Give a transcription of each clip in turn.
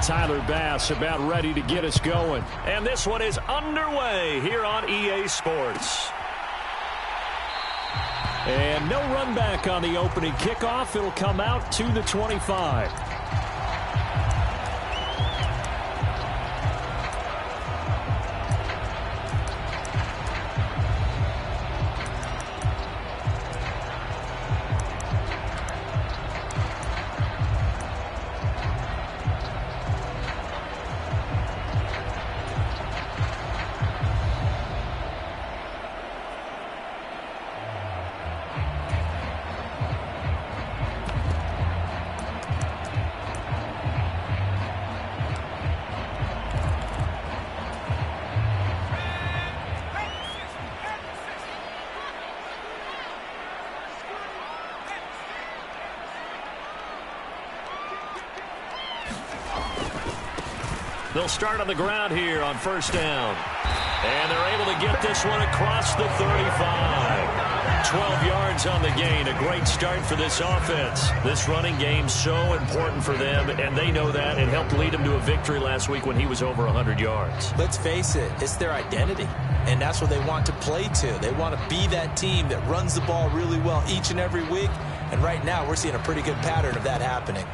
Tyler Bass about ready to get us going. And this one is underway here on EA Sports. And no run back on the opening kickoff. It'll come out to the 25. They'll start on the ground here on first down. And they're able to get this one across the 35. 12 yards on the gain. A great start for this offense. This running game's so important for them, and they know that. It helped lead them to a victory last week when he was over 100 yards. Let's face it, it's their identity, and that's what they want to play to. They want to be that team that runs the ball really well each and every week, and right now we're seeing a pretty good pattern of that happening.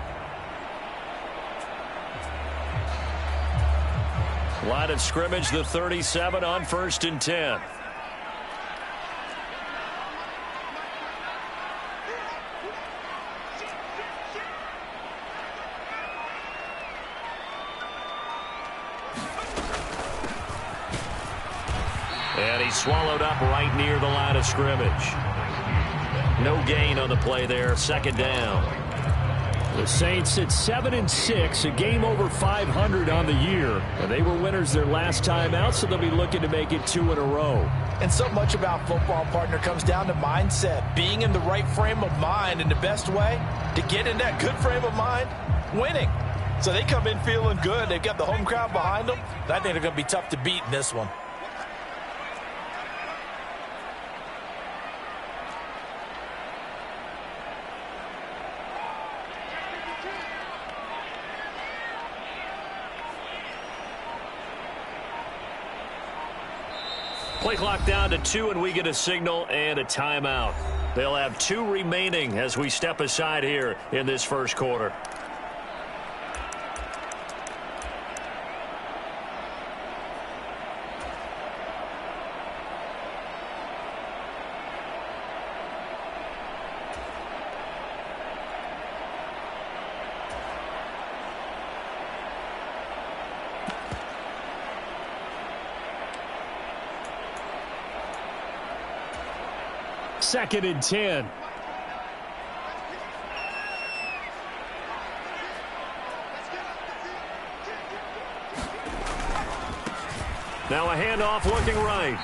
Line of scrimmage, the 37 on first and 10. And he's swallowed up right near the line of scrimmage. No gain on the play there, second down. The Saints at 7-6, a game over 500 on the year. And they were winners their last time out, so they'll be looking to make it 2 in a row. And so much about football, partner, comes down to mindset. Being in the right frame of mind, and the best way to get in that good frame of mind, winning. So they come in feeling good. They've got the home crowd behind them. I think they're going to be tough to beat in this one. Play clock down to 2, and we get a signal and a timeout. They'll have 2 remaining as we step aside here in this first quarter. Second and 10. Now a handoff looking right.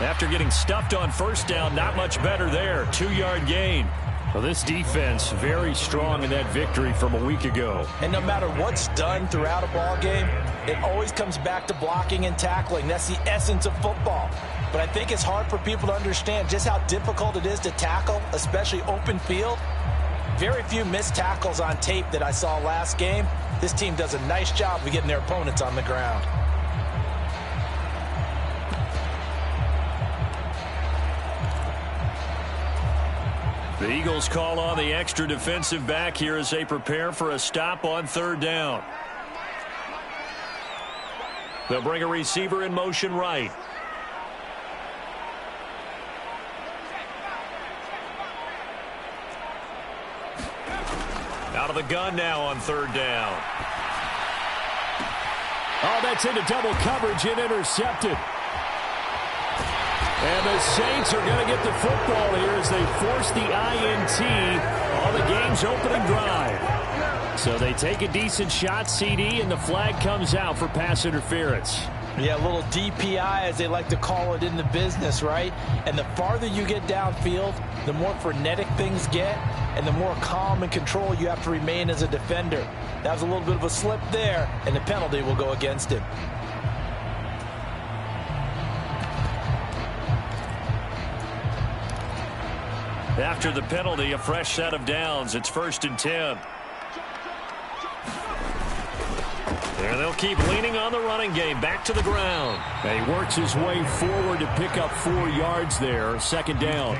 After getting stuffed on first down, not much better there. 2-yard gain. Well, this defense very strong in that victory from a week ago. And no matter what's done throughout a ball game, it always comes back to blocking and tackling. That's the essence of football. But I think it's hard for people to understand just how difficult it is to tackle, especially open field. Very few missed tackles on tape that I saw last game. This team does a nice job of getting their opponents on the ground. The Eagles call on the extra defensive back here as they prepare for a stop on third down. They'll bring a receiver in motion right. Out of the gun now on third down. Oh, that's into double coverage and intercepted. And the Saints are going to get the football here as they force the INT on the game's opening drive. So they take a decent shot, CD, and the flag comes out for pass interference. Yeah, a little DPI, as they like to call it in the business, right? And the farther you get downfield, the more frenetic things get, and the more calm and control you have to remain as a defender. That was a little bit of a slip there, and the penalty will go against him. After the penalty, a fresh set of downs. It's first and 10. And they'll keep leaning on the running game. Back to the ground. And he works his way forward to pick up 4 yards there. Second down.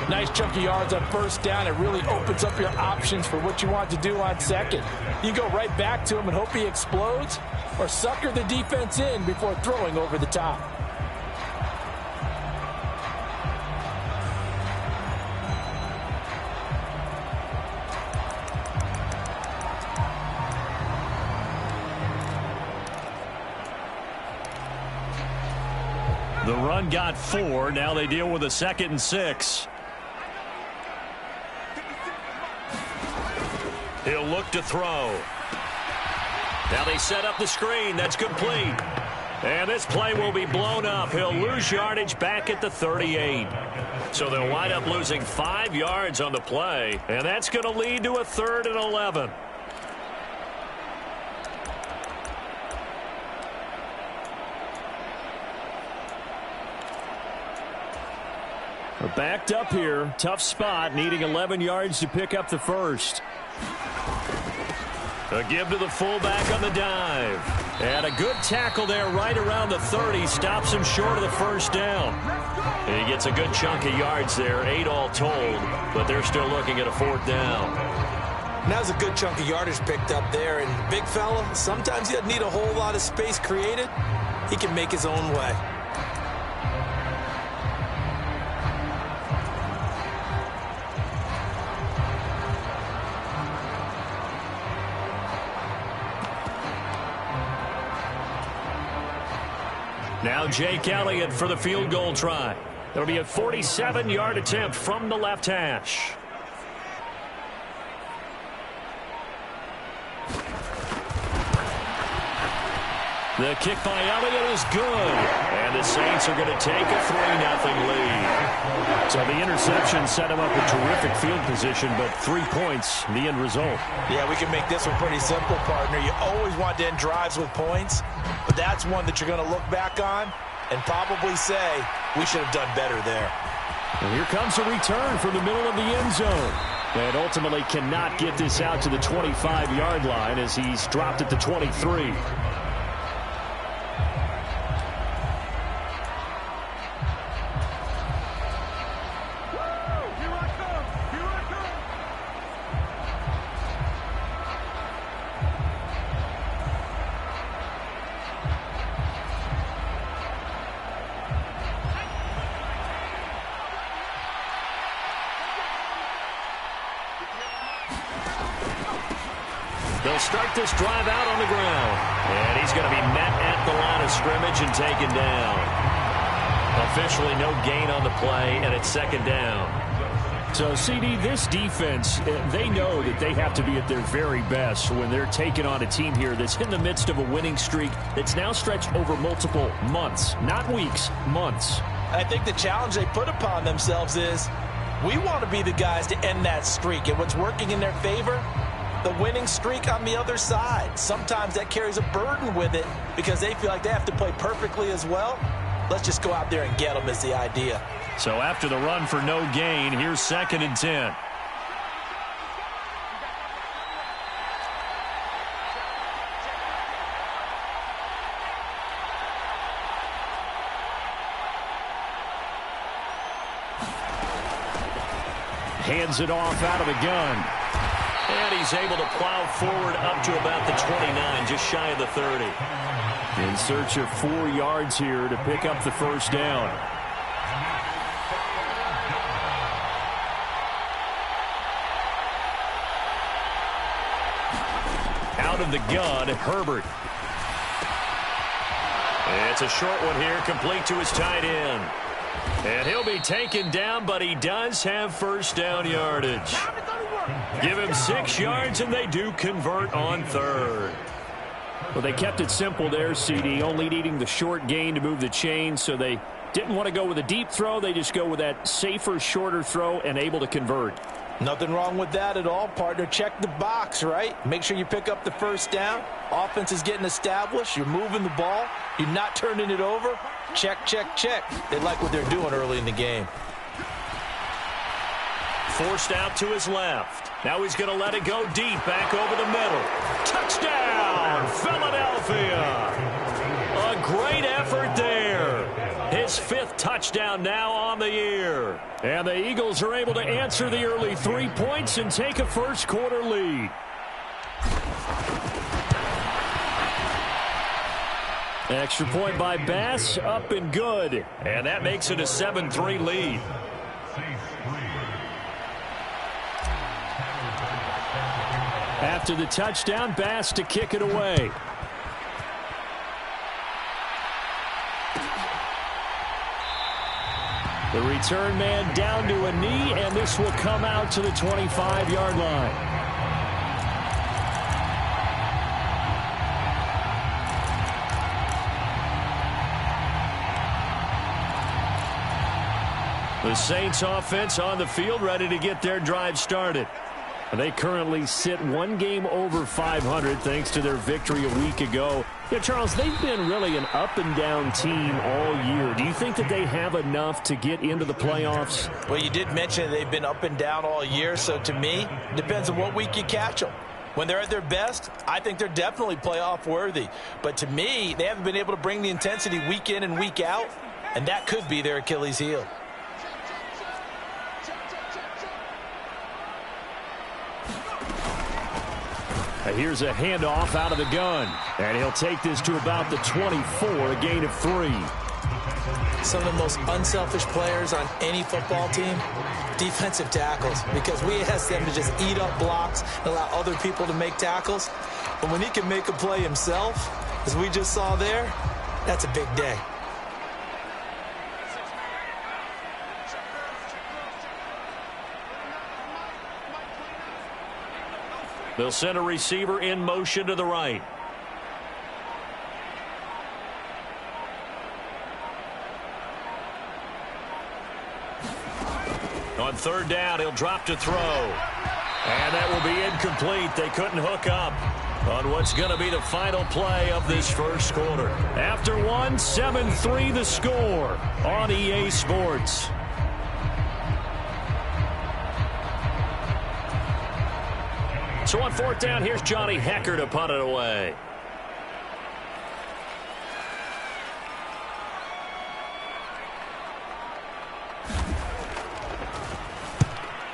Nice chunk of yards on first down. It really opens up your options for what you want to do on second. You go right back to him and hope he explodes, or sucker the defense in before throwing over the top. The run got 4. Now they deal with a 2nd and 6. He'll look to throw. Now they set up the screen. That's complete. And this play will be blown up. He'll lose yardage back at the 38. So they'll wind up losing 5 yards on the play. And that's going to lead to a 3rd and 11. We're backed up here. Tough spot, needing 11 yards to pick up the first. A give to the fullback on the dive. And a good tackle there right around the 30. Stops him short of the first down. And he gets a good chunk of yards there, 8 all told. But they're still looking at a 4th down. That was a good chunk of yardage picked up there. And the big fella, sometimes he doesn't need a whole lot of space created. He can make his own way. Now Jake Elliott for the field goal try. It'll be a 47-yard attempt from the left hash. The kick by Elliott is good. And the Saints are going to take a 3-0 lead. So the interception set him up in terrific field position, but 3 points, the end result. Yeah, we can make this one pretty simple, partner. You always want to end drives with points, but that's one that you're going to look back on and probably say, we should have done better there. And here comes a return from the middle of the end zone. And ultimately cannot get this out to the 25-yard line as he's dropped at the 23. They'll start this drive out on the ground. And he's going to be met at the line of scrimmage and taken down. Officially no gain on the play, and it's 2nd down. So, CD, this defense, they know that they have to be at their very best when they're taking on a team here that's in the midst of a winning streak that's now stretched over multiple months. Not weeks, months. I think the challenge they put upon themselves is we want to be the guys to end that streak. And what's working in their favor? The winning streak on the other side. Sometimes that carries a burden with it because they feel like they have to play perfectly as well. Let's just go out there and get them is the idea. So after the run for no gain, here's 2nd and 10. Hands it off out of the gun. And he's able to plow forward up to about the 29, just shy of the 30. In search of 4 yards here to pick up the first down. Out of the gun, Herbert. It's a short one here, complete to his tight end. And he'll be taken down, but he does have first down yardage. Give him 6 yards, and they do convert on 3rd. Well, they kept it simple there, CD, only needing the short gain to move the chain, so they didn't want to go with a deep throw. They just go with that safer, shorter throw and able to convert. Nothing wrong with that at all, partner. Check the box, right? Make sure you pick up the first down. Offense is getting established. You're moving the ball. You're not turning it over. Check, check, check. They like what they're doing early in the game. Forced out to his left. Now he's going to let it go deep back over the middle. Touchdown, Philadelphia. A great effort there. His 5th touchdown now on the year. And the Eagles are able to answer the early 3 points and take a first-quarter lead. Extra point by Bass, up and good. And that makes it a 7-3 lead. After the touchdown, Bass to kick it away. The return man down to a knee, and this will come out to the 25-yard line. The Saints offense on the field, ready to get their drive started. They currently sit one game over 500 thanks to their victory a week ago. Yeah, Charles, they've been really an up-and-down team all year. Do you think that they have enough to get into the playoffs? Well, you did mention they've been up and down all year, so to me, it depends on what week you catch them. When they're at their best, I think they're definitely playoff worthy. But to me, they haven't been able to bring the intensity week in and week out, and that could be their Achilles heel. Here's a handoff out of the gun. And he'll take this to about the 24, a gain of 3. Some of the most unselfish players on any football team, defensive tackles, because we ask them to just eat up blocks and allow other people to make tackles. But when he can make a play himself, as we just saw there, that's a big day. They'll send a receiver in motion to the right. On 3rd down, he'll drop to throw. And that will be incomplete. They couldn't hook up on what's going to be the final play of this first quarter. After one, 7-3 the score on EA Sports. So on 4th down, here's Johnny Hecker to punt it away.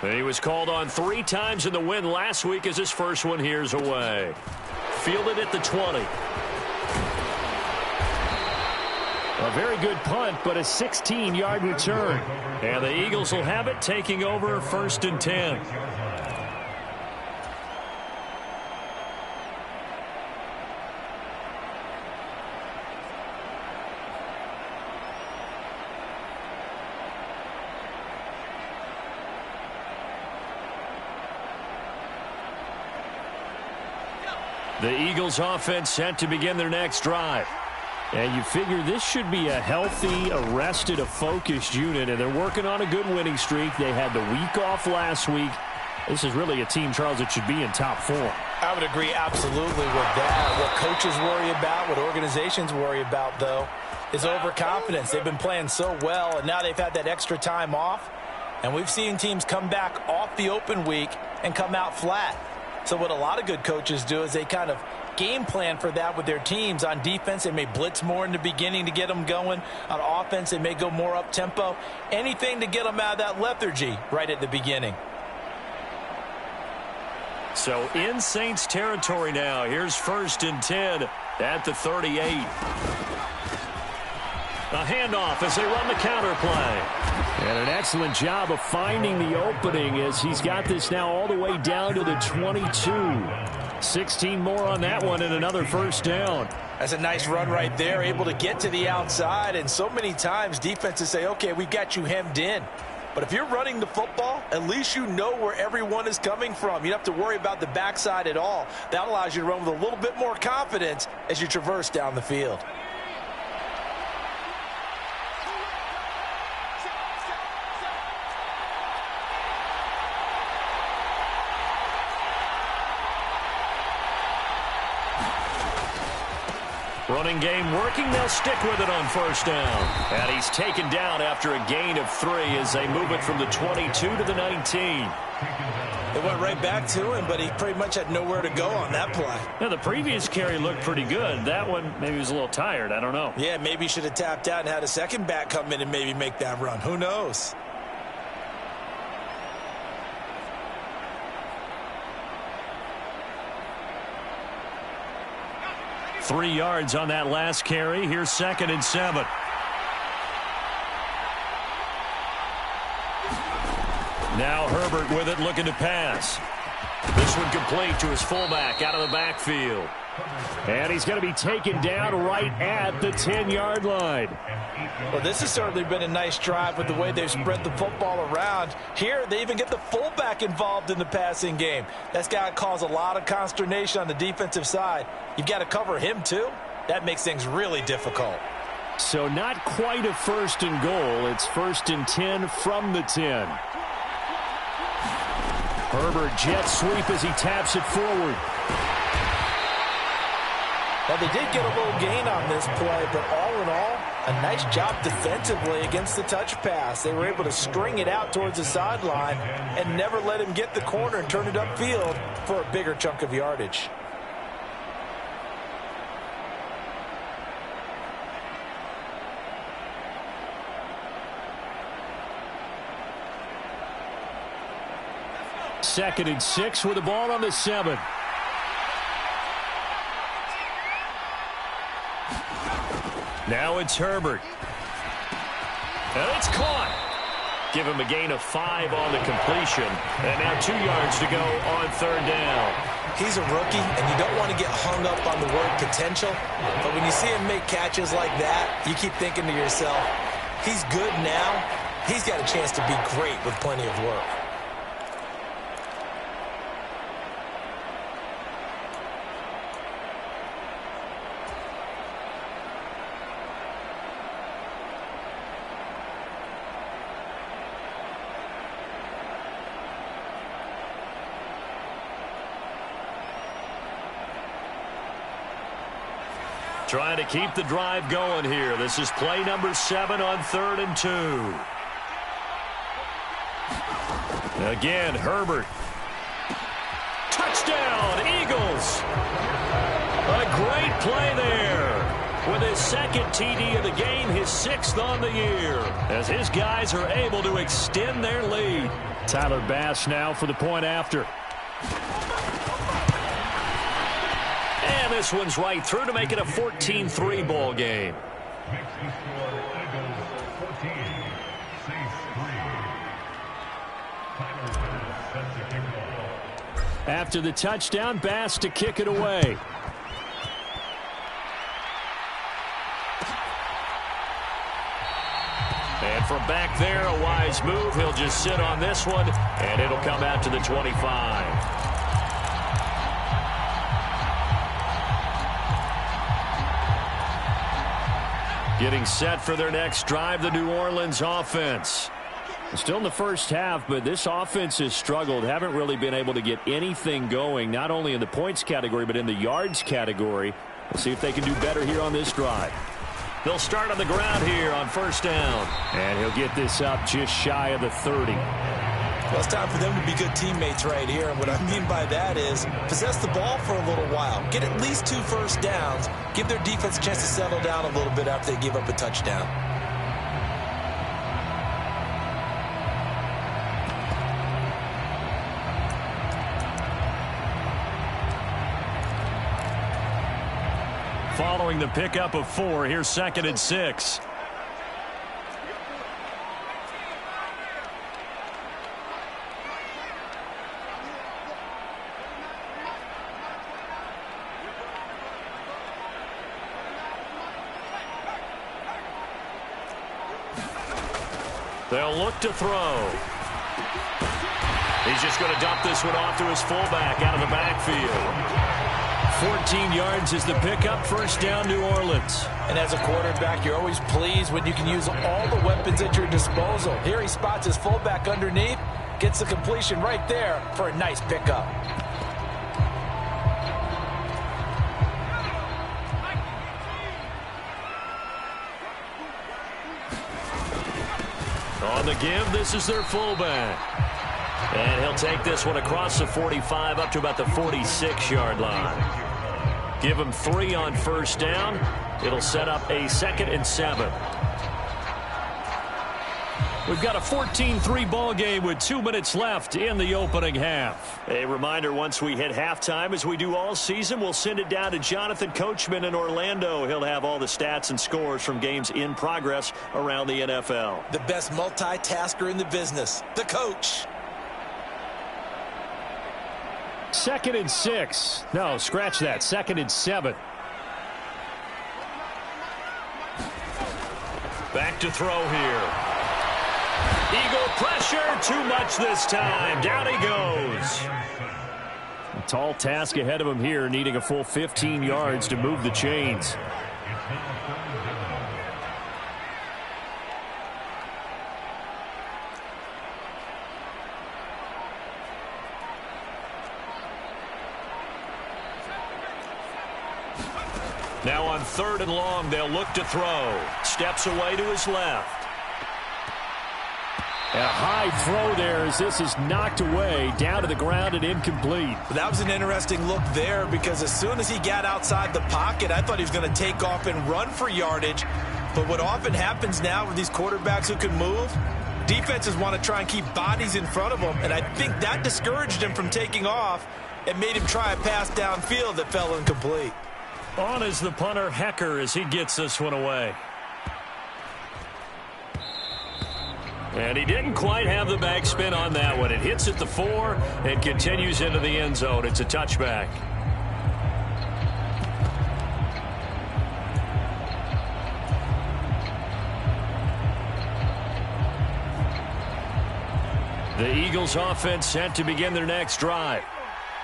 And he was called on 3 times in the win last week as his first one here's away. Fielded at the 20. A very good punt, but a 16-yard return. And the Eagles will have it, taking over 1st and 10. The Eagles offense set to begin their next drive. And you figure this should be a healthy, arrested, a focused unit, and they're working on a good winning streak. They had the week off last week. This is really a team, Charles, that should be in top form. I would agree absolutely with that. What coaches worry about, what organizations worry about, though, is overconfidence. They've been playing so well, and now they've had that extra time off. And we've seen teams come back off the open week and come out flat. So what a lot of good coaches do is they kind of game plan for that with their teams. On defense, they may blitz more in the beginning to get them going. On offense, they may go more up-tempo. Anything to get them out of that lethargy right at the beginning. So in Saints territory now. Here's 1st and 10 at the 38. A handoff as they run the counter play. And an excellent job of finding the opening as he's got this now all the way down to the 22. 16 more on that one and another 1st down. That's a nice run right there, able to get to the outside. And so many times defenses say, okay, we've got you hemmed in. But if you're running the football, at least you know where everyone is coming from. You don't have to worry about the backside at all. That allows you to run with a little bit more confidence as you traverse down the field. Running game working. They'll stick with it on first down. And he's taken down after a gain of 3 as they move it from the 22 to the 19. It went right back to him, but he pretty much had nowhere to go on that play. Now, the previous carry looked pretty good. That one, maybe he was a little tired. I don't know. Yeah, maybe he should have tapped out and had a second back come in and maybe make that run. Who knows? Three yards on that last carry. Here's 2nd and 7. Now Herbert with it, looking to pass. This one complete to his fullback out of the backfield. And he's going to be taken down right at the 10-yard line. Well, this has certainly been a nice drive with the way they've spread the football around. Here, they even get the fullback involved in the passing game. That's got to cause a lot of consternation on the defensive side. You've got to cover him, too. That makes things really difficult. So not quite a 1st and goal. It's 1st and 10 from the 10. Herbert jet sweep as he taps it forward. Now, they did get a little gain on this play, but all in all, a nice job defensively against the touch pass. They were able to string it out towards the sideline and never let him get the corner and turn it upfield for a bigger chunk of yardage. Second and 6 with the ball on the 7. Now it's Herbert. And it's caught. Give him a gain of 5 on the completion. And now 2 yards to go on 3rd down. He's a rookie, and you don't want to get hung up on the word potential. But when you see him make catches like that, you keep thinking to yourself, he's good now. He's got a chance to be great with plenty of work. Trying to keep the drive going here. This is play number 7 on 3rd and 2. Again, Herbert. Touchdown, Eagles. A great play there. With his 2nd TD of the game, his 6th on the year. As his guys are able to extend their lead. Tyler Bass now for the point after. And this one's right through to make it a 14-3 ball game. After the touchdown, Bass to kick it away. And from back there, a wise move. He'll just sit on this one, and it'll come out to the 25. Getting set for their next drive, the New Orleans offense. Still in the first half, but this offense has struggled. Haven't really been able to get anything going, not only in the points category, but in the yards category. We'll see if they can do better here on this drive. They'll start on the ground here on first down. And he'll get this up just shy of the 30. Well, it's time for them to be good teammates right here. And what I mean by that is possess the ball for a little while. Get at least 2 first downs. Give their defense a chance to settle down a little bit after they give up a touchdown. Following the pickup of 4, here's 2nd and 6. They'll look to throw. He's just going to dump this one off to his fullback out of the backfield. 14 yards is the pickup. First down, New Orleans. And as a quarterback, you're always pleased when you can use all the weapons at your disposal. Here he spots his fullback underneath, gets the completion right there for a nice pickup. On the give, this is their fullback. And he'll take this one across the 45 up to about the 46-yard line. Give him 3 on first down. It'll set up a 2nd and 7. We've got a 14-3 ball game with 2 minutes left in the opening half. A reminder, once we hit halftime, as we do all season, we'll send it down to Jonathan Coachman in Orlando. He'll have all the stats and scores from games in progress around the NFL. The best multitasker in the business, the coach. 2nd and 6. No, scratch that. 2nd and 7. Back to throw here. Eagle pressure, too much this time. Down he goes. A tall task ahead of him here, needing a full 15 yards to move the chains. Now on 3rd and long, they'll look to throw. Steps away to his left. A high throw there as this is knocked away, down to the ground and incomplete. That was an interesting look there because as soon as he got outside the pocket, I thought he was going to take off and run for yardage. But what often happens now with these quarterbacks who can move, defenses want to try and keep bodies in front of them, and I think that discouraged him from taking off and made him try a pass downfield that fell incomplete. On is the punter, Hecker, as he gets this one away. And he didn't quite have the backspin on that one. It hits at the 4 and continues into the end zone. It's a touchback. The Eagles offense set to begin their next drive.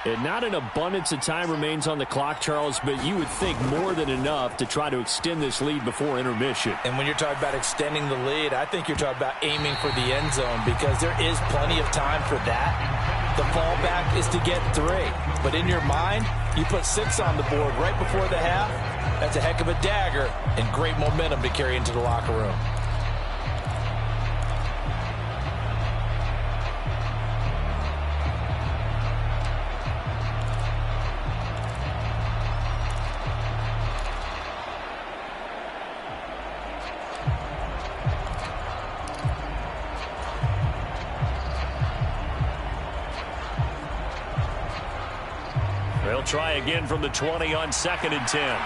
And not an abundance of time remains on the clock, Charles, but you would think more than enough to try to extend this lead before intermission. And when you're talking about extending the lead, I think you're talking about aiming for the end zone because there is plenty of time for that. The fallback is to get 3. But in your mind, you put 6 on the board right before the half. That's a heck of a dagger and great momentum to carry into the locker room. They'll try again from the 20 on 2nd and 10.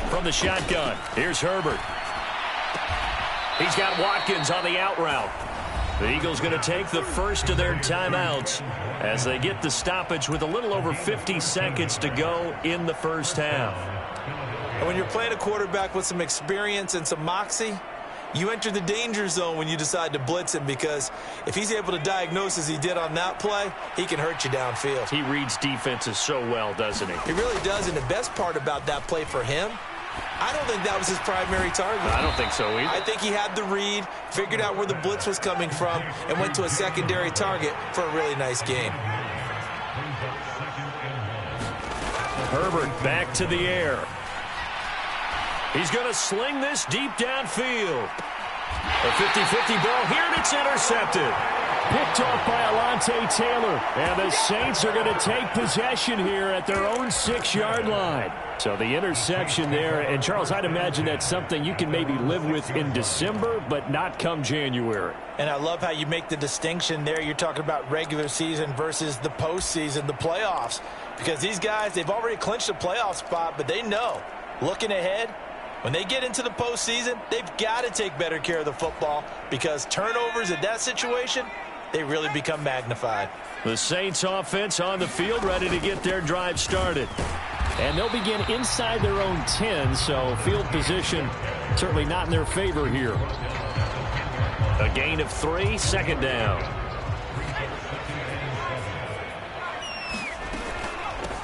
From the shotgun, here's Herbert. He's got Watkins on the out route. The Eagles going to take the first of their timeouts as they get the stoppage with a little over 50 seconds to go in the first half. And when you're playing a quarterback with some experience and some moxie, you enter the danger zone when you decide to blitz him because if he's able to diagnose as he did on that play, he can hurt you downfield. He reads defenses so well, doesn't he? He really does, and the best part about that play for him, I don't think that was his primary target. I don't think so either. I think he had the read, figured out where the blitz was coming from, and went to a secondary target for a really nice game. Herbert back to the air. He's going to sling this deep downfield. A 50-50 ball here, and it's intercepted. Picked off by Alontae Taylor. And the Saints are going to take possession here at their own 6-yard line. So the interception there. And, Charles, I'd imagine that's something you can maybe live with in December, but not come January. And I love how you make the distinction there. You're talking about regular season versus the postseason, the playoffs. Because these guys, they've already clinched a playoff spot, but they know, looking ahead, when they get into the postseason, they've got to take better care of the football because turnovers in that situation, they really become magnified. The Saints offense on the field ready to get their drive started. And they'll begin inside their own 10, so field position certainly not in their favor here. A gain of 3, 2nd down.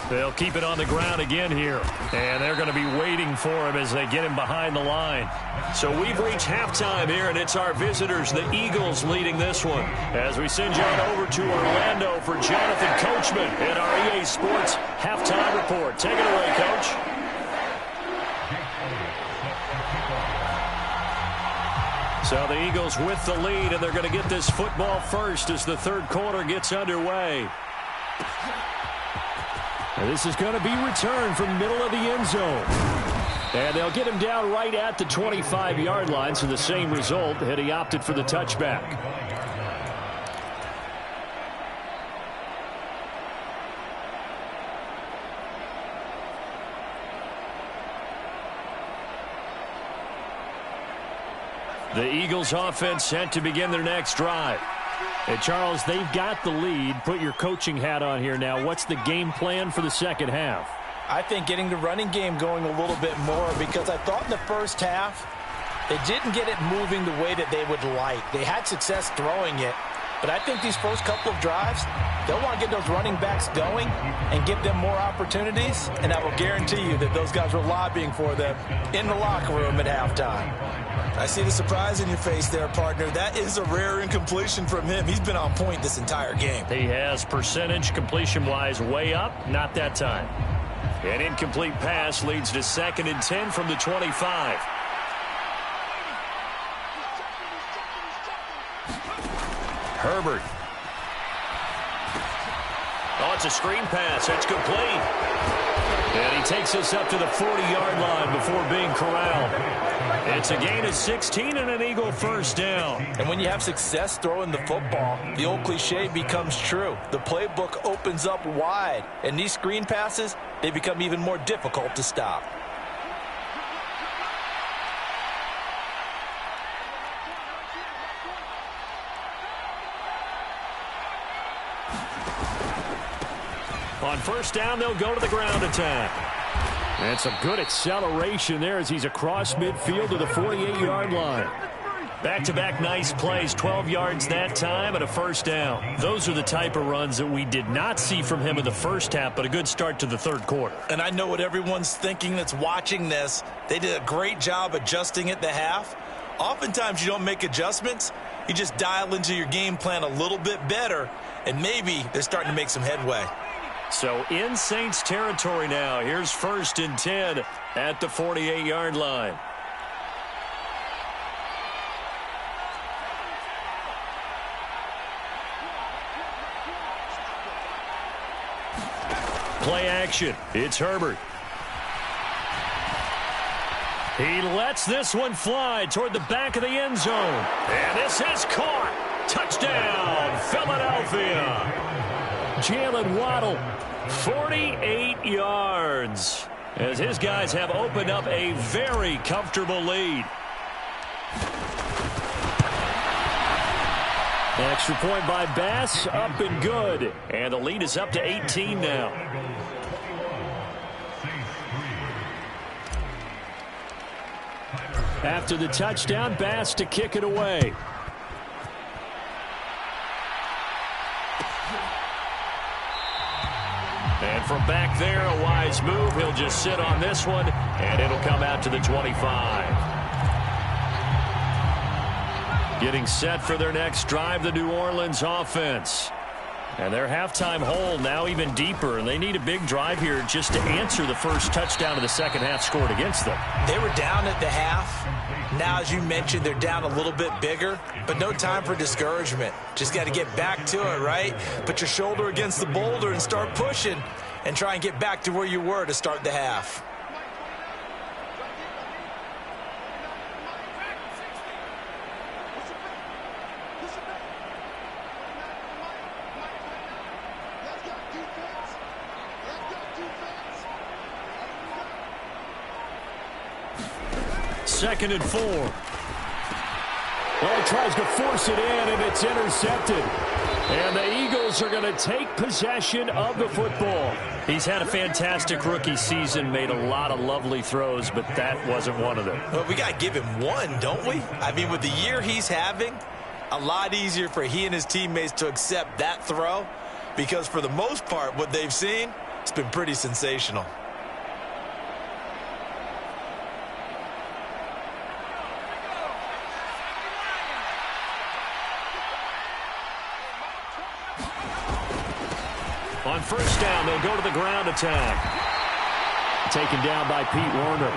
They'll keep it on the ground again here. And they're going to be waiting for him as they get him behind the line. So we've reached halftime here, and it's our visitors, the Eagles, leading this one. As we send you on over to Orlando for Jonathan Coachman in our EA Sports Halftime Report. Take it away, Coach. So the Eagles with the lead, and they're going to get this football first as the third quarter gets underway. And this is going to be returned from middle of the end zone. And they'll get him down right at the 25-yard line, so the same result had he opted for the touchback. The Eagles offense set to begin their next drive. And Charles, they've got the lead. Put your coaching hat on here now. What's the game plan for the second half? I think getting the running game going a little bit more, because I thought in the first half they didn't get it moving the way that they would like. They had success throwing it, but I think these first couple of drives, they'll want to get those running backs going and give them more opportunities, and I will guarantee you that those guys were lobbying for them in the locker room at halftime. I see the surprise in your face there, partner. That is a rare incompletion from him. He's been on point this entire game. He has percentage completion-wise way up, not that time. An incomplete pass leads to 2nd and 10 from the 25. Herbert. Oh, it's a screen pass. It's complete. And he takes us up to the 40-yard line before being corralled. It's a gain of 16 and an Eagle first down. And when you have success throwing the football, the old cliche becomes true. The playbook opens up wide, and these screen passes, they become even more difficult to stop. On first down, they'll go to the ground attack. And some good acceleration there as he's across midfield to the 48-yard line. Back-to-back nice plays, 12 yards that time and a first down. Those are the type of runs that we did not see from him in the first half, but a good start to the third quarter. And I know what everyone's thinking that's watching this. They did a great job adjusting at the half. Oftentimes you don't make adjustments. You just dial into your game plan a little bit better, and maybe they're starting to make some headway. So in Saints territory now. Here's 1st and 10 at the 48-yard line. Play action. It's Herbert. He lets this one fly toward the back of the end zone. And this is caught. Touchdown, Philadelphia. Jalen Waddle, 48 yards as his guys have opened up a very comfortable lead. extra point by Bass, up and good. And the lead is up to 18 now. After the touchdown, Bass to kick it away. And from back there, a wise move. He'll just sit on this one, and it'll come out to the 25. Getting set for their next drive, the New Orleans offense. And their halftime hole now even deeper, and they need a big drive here just to answer the first touchdown of the second half scored against them. They were down at the half. Now, as you mentioned, they're down a little bit bigger, but no time for discouragement. Just got to get back to it, right? Put your shoulder against the boulder and start pushing and try and get back to where you were to start the half. Second and 4. Well, he tries to force it in, and it's intercepted. And the Eagles are going to take possession of the football. He's had a fantastic rookie season, made a lot of lovely throws, but that wasn't one of them. Well, we got to give him one, don't we? I mean, with the year he's having, a lot easier for he and his teammates to accept that throw, because for the most part, what they've seen, it's been pretty sensational. On first down, they'll go to the ground attack. Taken down by Pete Werner.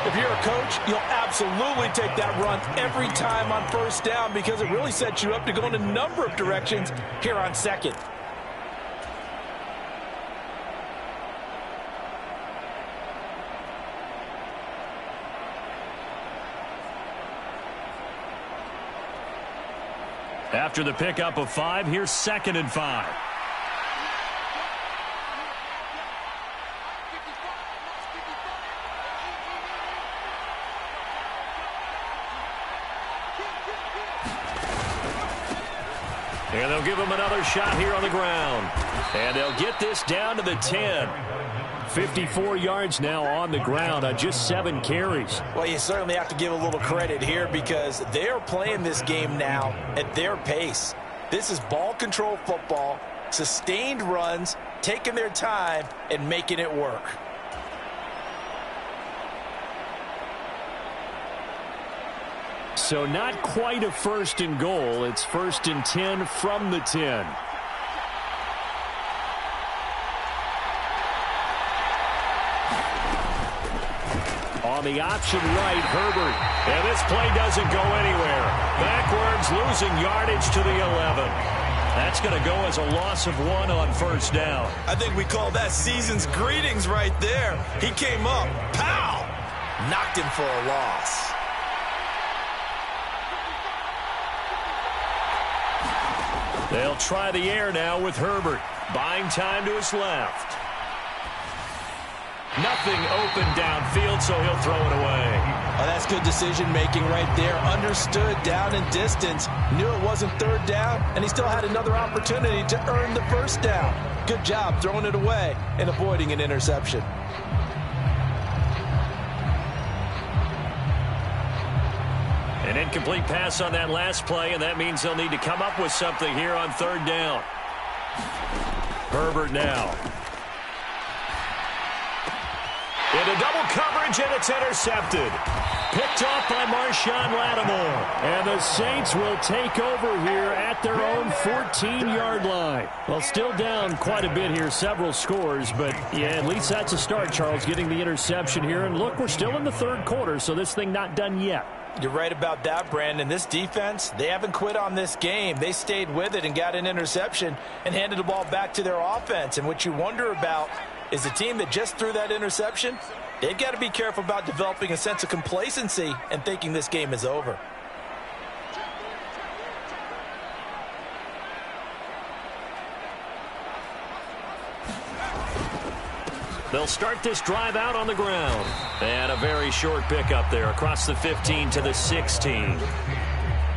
If you're a coach, you'll absolutely take that run every time on first down because it really sets you up to go in a number of directions here on second. After the pickup of 5, here's 2nd and 5. And they'll give him another shot here on the ground. And they'll get this down to the 10. 54 yards now on the ground on just 7 carries. Well, you certainly have to give a little credit here because they're playing this game now at their pace. This is ball control football, sustained runs, taking their time, and making it work. So not quite a 1st and goal. It's 1st and 10 from the 10. On the option right, Herbert. And this play doesn't go anywhere. Backwards, losing yardage to the 11. That's going to go as a loss of 1 on 1st down. I think we call that season's greetings right there. He came up, pow! Knocked him for a loss. They'll try the air now with Herbert. Buying time to his left. Nothing open downfield, so he'll throw it away. Oh, that's good decision-making right there. Understood down and distance. Knew it wasn't 3rd down, and he still had another opportunity to earn the 1st down. Good job throwing it away and avoiding an interception. An incomplete pass on that last play, and that means they'll need to come up with something here on 3rd down. Herbert now. Into double coverage, and it's intercepted. Picked off by Marshawn Lattimore. And the Saints will take over here at their own 14-yard line. Well, still down quite a bit here, several scores, but yeah, at least that's a start, Charles, getting the interception here. And look, we're still in the 3rd quarter, so this thing not done yet. You're right about that, Brandon. This defense, they haven't quit on this game. They stayed with it and got an interception and handed the ball back to their offense. And what you wonder about is the team that just threw that interception, they've got to be careful about developing a sense of complacency and thinking this game is over. They'll start this drive out on the ground. And a very short pickup there across the 15 to the 16.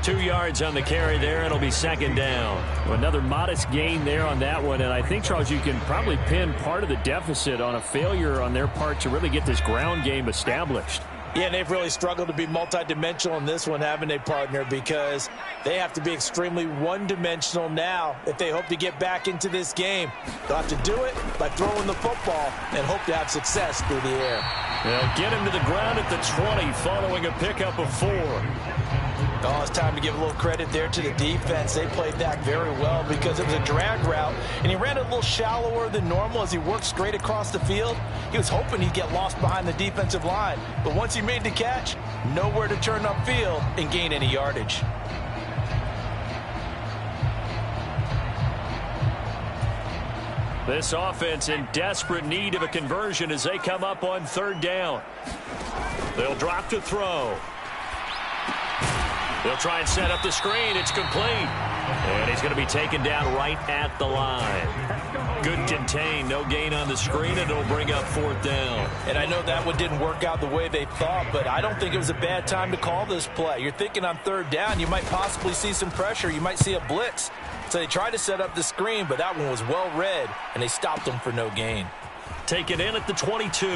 2 yards on the carry there, and it'll be 2nd down. Well, another modest gain there on that one, and I think, Charles, you can probably pin part of the deficit on a failure on their part to really get this ground game established. Yeah, and they've really struggled to be multidimensional in this one, haven't they, partner? Because they have to be extremely one-dimensional now if they hope to get back into this game. They'll have to do it by throwing the football and hope to have success through the air. They'll get him to the ground at the 20 following a pickup of 4. Oh, it's time to give a little credit there to the defense. They played that very well because it was a drag route, and he ran a little shallower than normal as he worked straight across the field. He was hoping he'd get lost behind the defensive line, but once he made the catch, nowhere to turn upfield and gain any yardage. This offense in desperate need of a conversion as they come up on 3rd down. They'll drop to throw. They'll try and set up the screen. It's complete. And he's going to be taken down right at the line. Good contain. No gain on the screen, and it'll bring up 4th down. And I know that one didn't work out the way they thought, but I don't think it was a bad time to call this play. You're thinking on 3rd down, you might possibly see some pressure. You might see a blitz. So they tried to set up the screen, but that one was well read, and they stopped them for no gain. Take it in at the 22.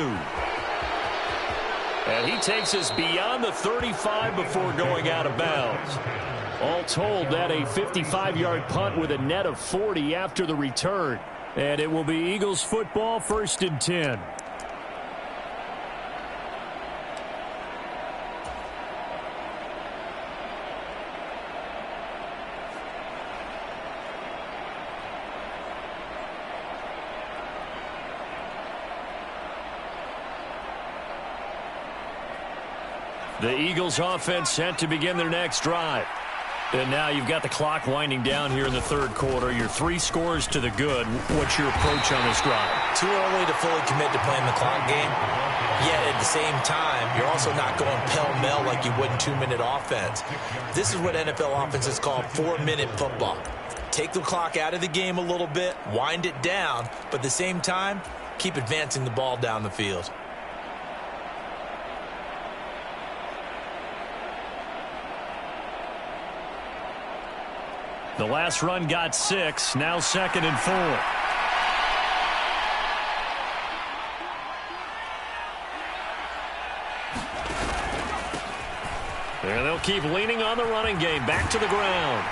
And he takes us beyond the 35 before going out of bounds. All told, that a 55-yard punt with a net of 40 after the return. And it will be Eagles football, 1st and 10. The Eagles offense set to begin their next drive. And now you've got the clock winding down here in the third quarter. You're 3 scores to the good. What's your approach on this drive? Too early to fully commit to playing the clock game. Yet at the same time, you're also not going pell-mell like you would in 2-minute offense. This is what NFL offenses call 4-minute football. Take the clock out of the game a little bit, wind it down, but at the same time, keep advancing the ball down the field. The last run got 6, now 2nd and 4. And they'll keep leaning on the running game. Back to the ground.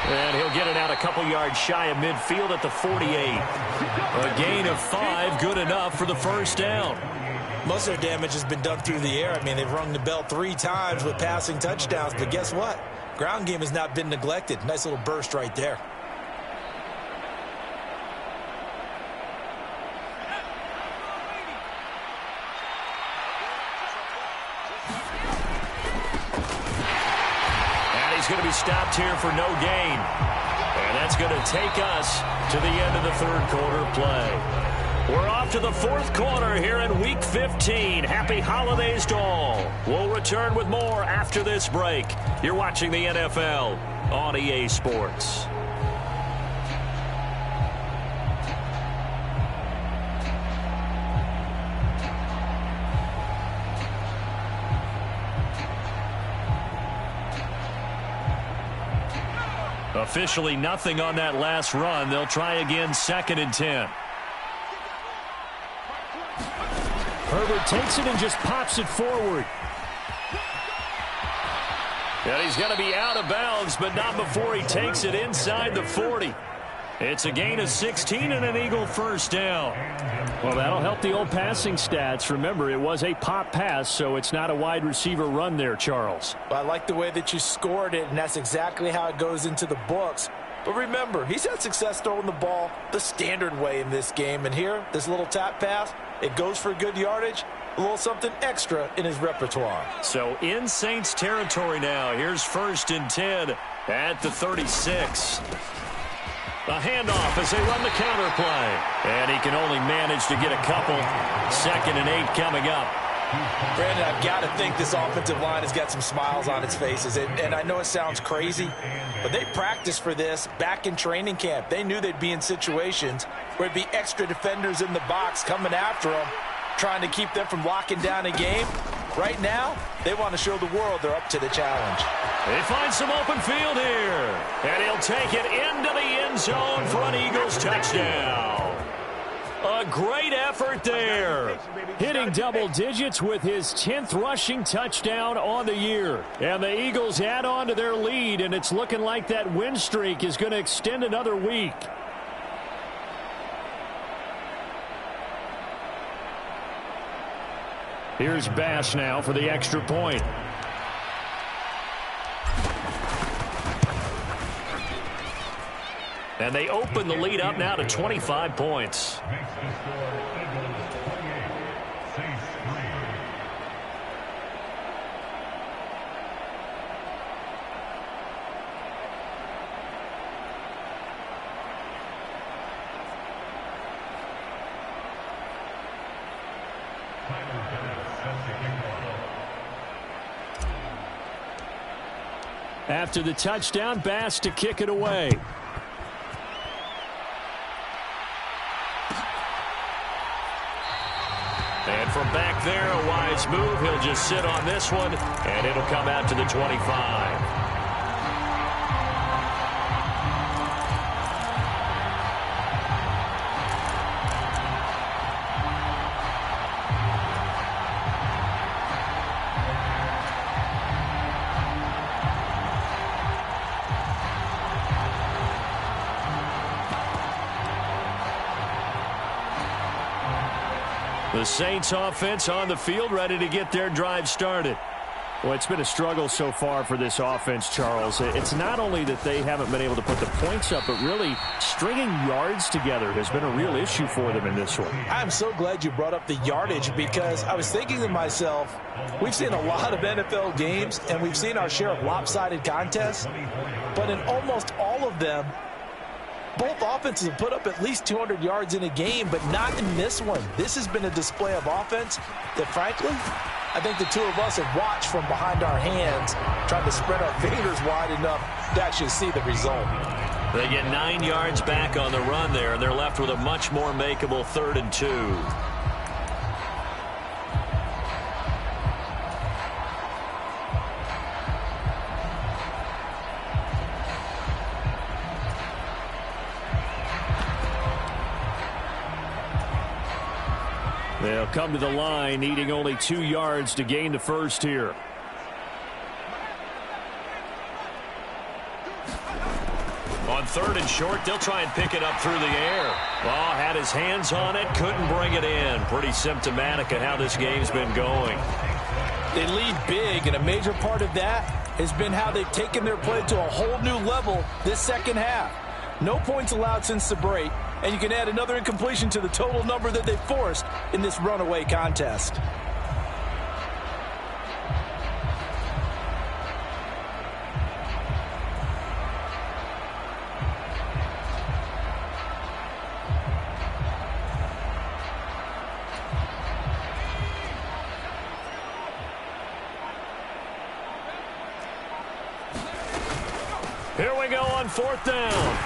And he'll get it out a couple yards shy of midfield at the 48. A gain of 5, good enough for the first down. Most of their damage has been done through the air. I mean, they've rung the bell 3 times with passing touchdowns, but guess what? Ground game has not been neglected. Nice little burst right there. And he's going to be stopped here for no gain. And that's going to take us to the end of the third quarter play. We're off to the fourth quarter here in Week 15. Happy holidays to all. We'll return with more after this break. You're watching the NFL on EA Sports. Officially nothing on that last run. They'll try again, 2nd and 10. Herbert takes it and just pops it forward. And he's going to be out of bounds, but not before he takes it inside the 40. It's a gain of 16 and an Eagle first down. Well, that'll help the old passing stats. Remember, it was a pop pass, so it's not a wide receiver run there, Charles. Well, I like the way that you scored it, and that's exactly how it goes into the books. But remember, he's had success throwing the ball the standard way in this game. And here, this little tap pass, it goes for good yardage, a little something extra in his repertoire. So in Saints territory now. Here's 1st and 10 at the 36. A handoff as they run the counter play. And he can only manage to get a couple. 2nd and 8 coming up. Brandon, I've got to think this offensive line has got some smiles on its faces. And I know it sounds crazy, but they practiced for this back in training camp. They knew they'd be in situations where it'd be extra defenders in the box coming after them, trying to keep them from locking down a game. Right now, they want to show the world they're up to the challenge. They find some open field here. And he'll take it into the end zone for an Eagles touchdown. A great effort there. Hitting double digits with his 10th rushing touchdown on the year. And the Eagles add on to their lead, and it's looking like that win streak is going to extend another week. Here's Bass now for the extra point. And they open the lead up now to 25 points. After the touchdown, Bass to kick it away. And from back there, a wise move. He'll just sit on this one, and it'll come out to the 25. The Saints offense on the field, ready to get their drive started. Well, it's been a struggle so far for this offense, Charles. It's not only that they haven't been able to put the points up, but really stringing yards together has been a real issue for them in this one. I'm so glad you brought up the yardage, because I was thinking to myself, we've seen a lot of NFL games, and we've seen our share of lopsided contests, but in almost all of them, both offenses have put up at least 200 yards in a game, but not in this one. This has been a display of offense that, frankly, I think the two of us have watched from behind our hands, trying to spread our fingers wide enough to actually see the result. They get 9 yards back on the run there, and they're left with a much more makeable 3rd and 2. They'll come to the line, needing only 2 yards to gain the first here. On 3rd and short, they'll try and pick it up through the air. Ball had his hands on it, couldn't bring it in. Pretty symptomatic of how this game's been going. They lead big, and a major part of that has been how they've taken their play to a whole new level this second half. No points allowed since the break, and you can add another incompletion to the total number that they forced in this runaway contest. Here we go on 4th down.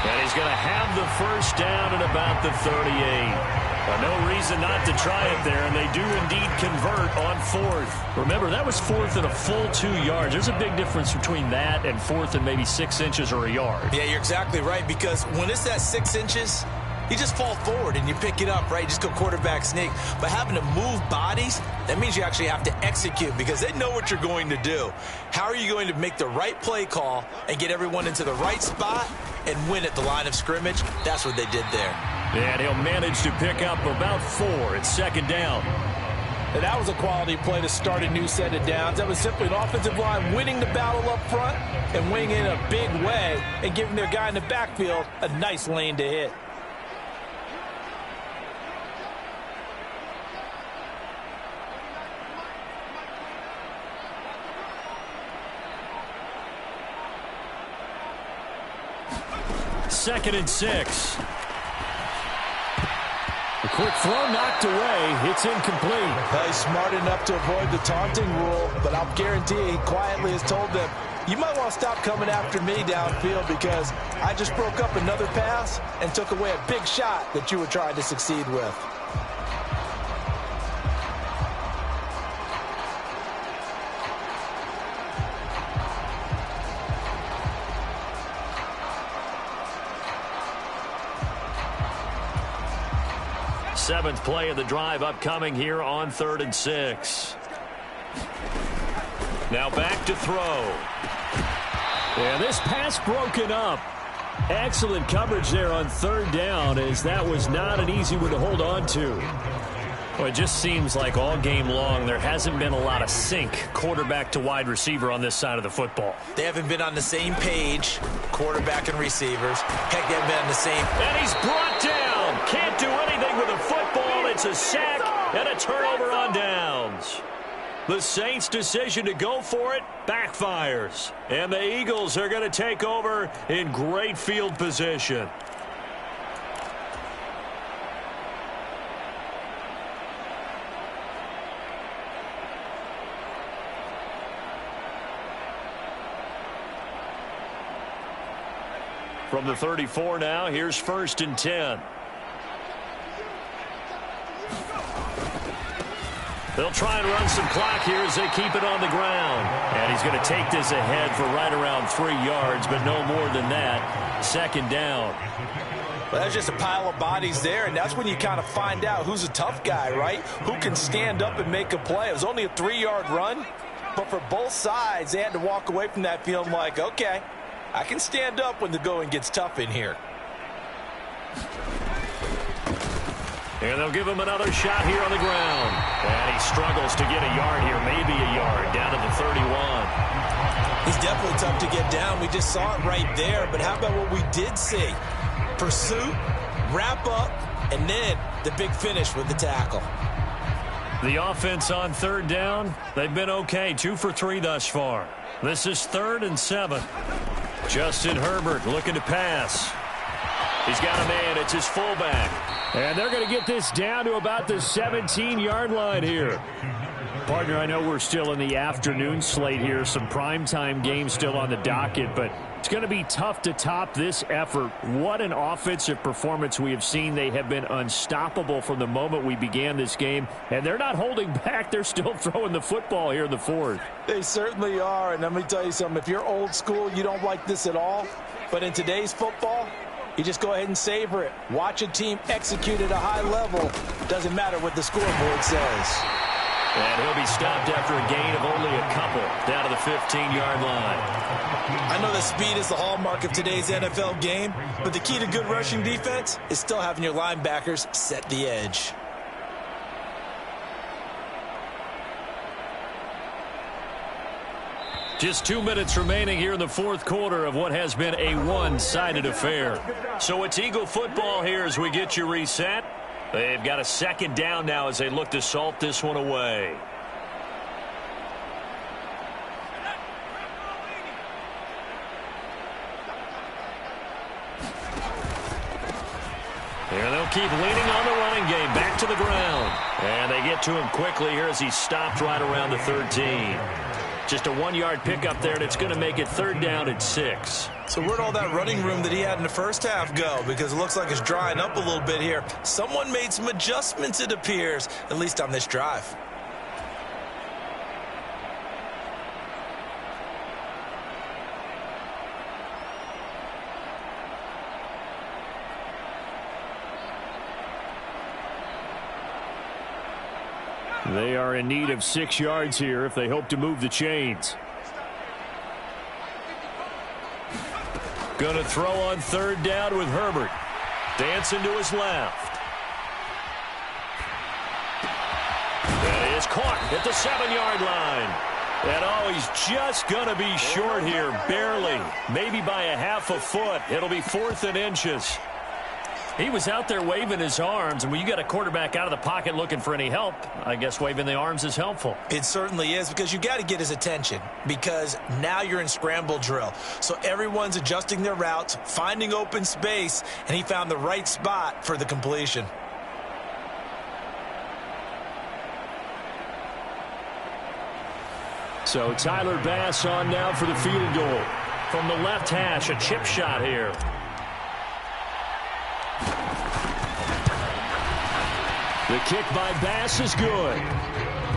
And he's going to have the first down at about the 38. No reason not to try it there, and they do indeed convert on 4th. Remember, that was 4th and a full 2 yards. There's a big difference between that and 4th and maybe 6 inches or a yard. Yeah, you're exactly right, because when it's that 6 inches, you just fall forward and you pick it up, right? You just go quarterback sneak. But having to move bodies, that means you actually have to execute, because they know what you're going to do. How are you going to make the right play call and get everyone into the right spot and win at the line of scrimmage? That's what they did there. And he'll manage to pick up about 4. It's 2nd down. And that was a quality play to start a new set of downs. That was simply an offensive line winning the battle up front and winning in a big way and giving their guy in the backfield a nice lane to hit. Second and 6. A quick throw knocked away. It's incomplete. He's smart enough to avoid the taunting rule, but I'll guarantee he quietly has told them, you might want to stop coming after me downfield, because I just broke up another pass and took away a big shot that you were trying to succeed with. Seventh play of the drive upcoming here on 3rd and 6. Now back to throw. Yeah, this pass broken up. Excellent coverage there on 3rd down, as that was not an easy one to hold on to. Well, it just seems like all game long there hasn't been a lot of sync quarterback to wide receiver on this side of the football. They haven't been on the same page, quarterback and receivers. Heck, they haven't been on the same. And he's brought down. Can't do anything with a football. It's a sack and a turnover on downs. The Saints' decision to go for it backfires. And the Eagles are going to take over in great field position. From the 34 now, here's 1st and 10. They'll try and run some clock here as they keep it on the ground. And he's going to take this ahead for right around 3 yards, but no more than that. 2nd down. Well, that's just a pile of bodies there, and that's when you kind of find out who's a tough guy, right? Who can stand up and make a play. It was only a 3-yard run, but for both sides, they had to walk away from that feeling like, okay, I can stand up when the going gets tough in here. And they'll give him another shot here on the ground. And he struggles to get a yard here, maybe a yard, down to the 31. He's definitely tough to get down. We just saw it right there. But how about what we did see? Pursuit, wrap up, and then the big finish with the tackle. The offense on third down, they've been okay. 2 for 3 thus far. This is 3rd and 7. Justin Herbert looking to pass. He's got a man. It's his fullback. And they're going to get this down to about the 17-yard line here. Partner, I know we're still in the afternoon slate here. Some primetime games still on the docket, but it's going to be tough to top this effort. What an offensive performance we have seen. They have been unstoppable from the moment we began this game, and they're not holding back. They're still throwing the football here in the 4th. They certainly are, and let me tell you something. If you're old school, you don't like this at all, but in today's football, you just go ahead and savor it. Watch a team execute at a high level. Doesn't matter what the scoreboard says. And he'll be stopped after a gain of only a couple, down to the 15-yard line. I know that speed is the hallmark of today's NFL game, but the key to good rushing defense is still having your linebackers set the edge. Just 2 minutes remaining here in the 4th quarter of what has been a one-sided affair. So it's Eagle football here as we get you reset. They've got a 2nd down now as they look to salt this one away. Here they'll keep leaning on the running game. Back to the ground. And they get to him quickly here as he's stopped right around the 13. Just a 1-yard pickup there, and it's going to make it 3rd down at 6. So where'd all that running room that he had in the first half go? Because it looks like it's drying up a little bit here. Someone made some adjustments, it appears, at least on this drive. They are in need of 6 yards here if they hope to move the chains. Going to throw on 3rd down with Herbert. Dancing to his left. That is caught at the 7-yard line. And he's just going to be short here, barely. Maybe by a half a foot. It'll be 4th and inches. He was out there waving his arms, and when you got a quarterback out of the pocket looking for any help, I guess waving the arms is helpful. It certainly is, because you got to get his attention, because now you're in scramble drill. So everyone's adjusting their routes, finding open space, and he found the right spot for the completion. So Tyler Bass on now for the field goal. From the left hash, a chip shot here. The kick by Bass is good.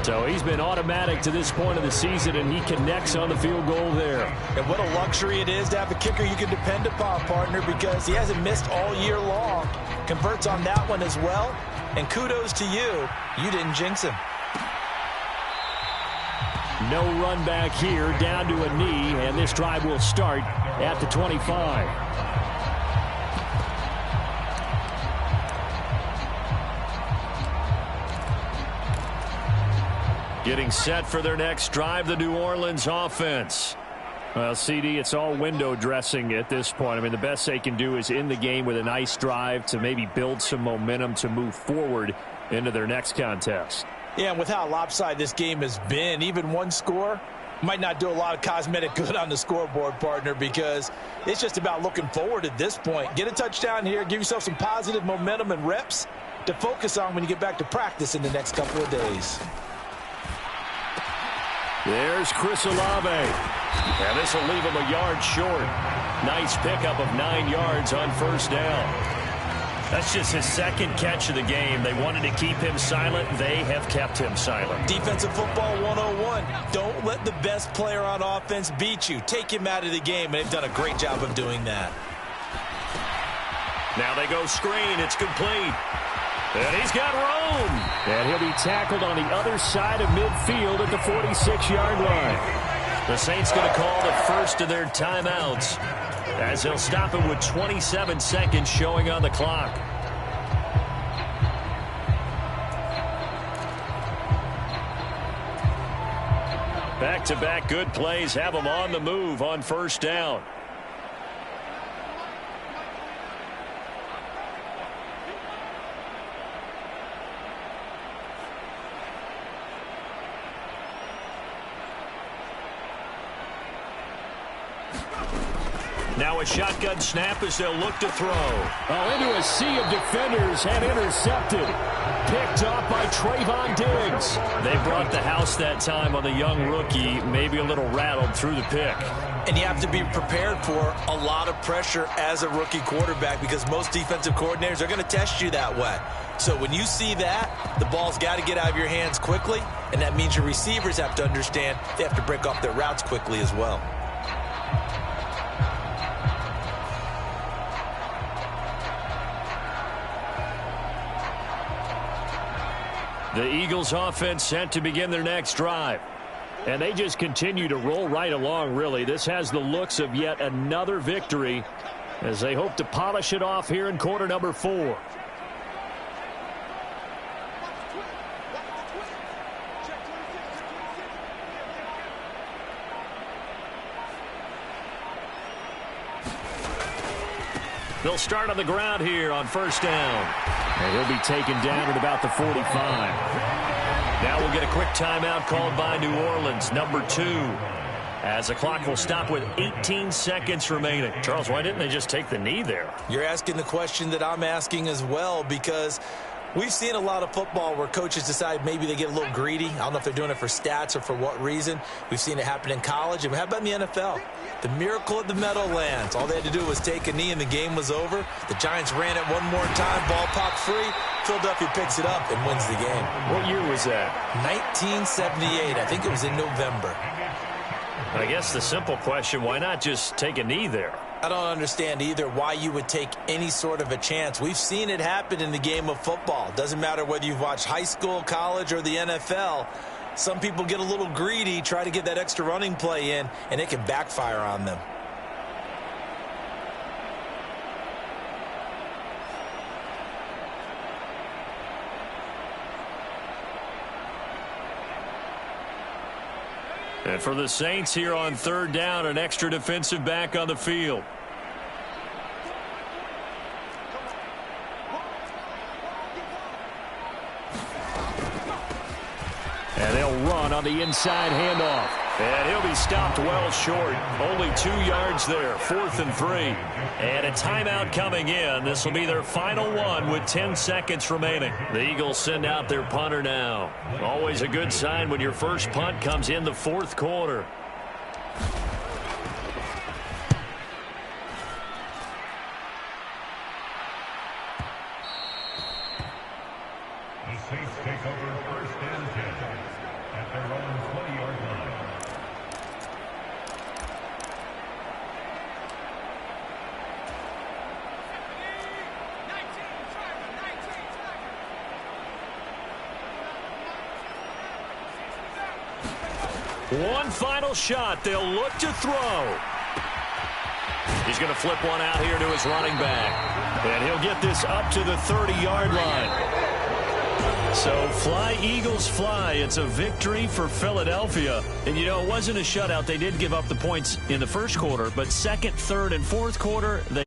So he's been automatic to this point of the season, and he connects on the field goal there. And what a luxury it is to have a kicker you can depend upon, partner, because he hasn't missed all year long. Converts on that one as well. And kudos to you. You didn't jinx him. No run back here, down to a knee, and this drive will start at the 25. Getting set for their next drive, the New Orleans offense. Well, CD, it's all window dressing at this point. I mean, the best they can do is in the game with a nice drive to maybe build some momentum to move forward into their next contest. Yeah, and with how lopsided this game has been, even one score might not do a lot of cosmetic good on the scoreboard, partner, because it's just about looking forward at this point. Get a touchdown here, give yourself some positive momentum and reps to focus on when you get back to practice in the next couple of days. There's Chris Olave. And this will leave him a yard short. Nice pickup of 9 yards on 1st down. That's just his 2nd catch of the game. They wanted to keep him silent. They have kept him silent. Defensive football 101. Don't let the best player on offense beat you. Take him out of the game, and they've done a great job of doing that. Now they go screen. It's complete. And he's got room. And he'll be tackled on the other side of midfield at the 46-yard line. The Saints going to call the first of their timeouts as they'll stop him with 27 seconds showing on the clock. Back-to-back good plays have them on the move on first down. Now a shotgun snap as they'll look to throw. Oh, into a sea of defenders and intercepted. Picked up by Trayvon Diggs. They brought the house that time on the young rookie, maybe a little rattled through the pick. And you have to be prepared for a lot of pressure as a rookie quarterback because most defensive coordinators are going to test you that way. So when you see that, the ball's got to get out of your hands quickly, and that means your receivers have to understand they have to break off their routes quickly as well. The Eagles offense set to begin their next drive. And they just continue to roll right along, really. This has the looks of yet another victory as they hope to polish it off here in quarter number 4. They'll start on the ground here on first down. And he'll be taken down at about the 45. Now we'll get a quick timeout called by New Orleans, number 2. As the clock will stop with 18 seconds remaining. Charles, why didn't they just take the knee there? You're asking the question that I'm asking as well, because we've seen a lot of football where coaches decide maybe they get a little greedy. I don't know if they're doing it for stats or for what reason. We've seen it happen in college. And how about in the NFL? The miracle of the Meadowlands. All they had to do was take a knee and the game was over. The Giants ran it one more time. Ball popped free. Philadelphia picks it up and wins the game. What year was that? 1978. I think it was in November. I guess the simple question, why not just take a knee there? I don't understand either why you would take any sort of a chance. We've seen it happen in the game of football. Doesn't matter whether you've watched high school, college, or the NFL. Some people get a little greedy, try to get that extra running play in, and it can backfire on them. And for the Saints here on third down, an extra defensive back on the field. And they'll run on the inside handoff. And he'll be stopped well short. Only 2 yards there, 4th and 3. And a timeout coming in. This will be their final one with 10 seconds remaining. The Eagles send out their punter now. Always a good sign when your first punt comes in the 4th quarter. The Saints take over first and 10 at their own 20-yard line. One final shot. They'll look to throw. He's going to flip one out here to his running back. And he'll get this up to the 30-yard line. So fly, Eagles, fly. It's a victory for Philadelphia. And, you know, it wasn't a shutout. They did give up the points in the first quarter. But second, third, and fourth quarter, they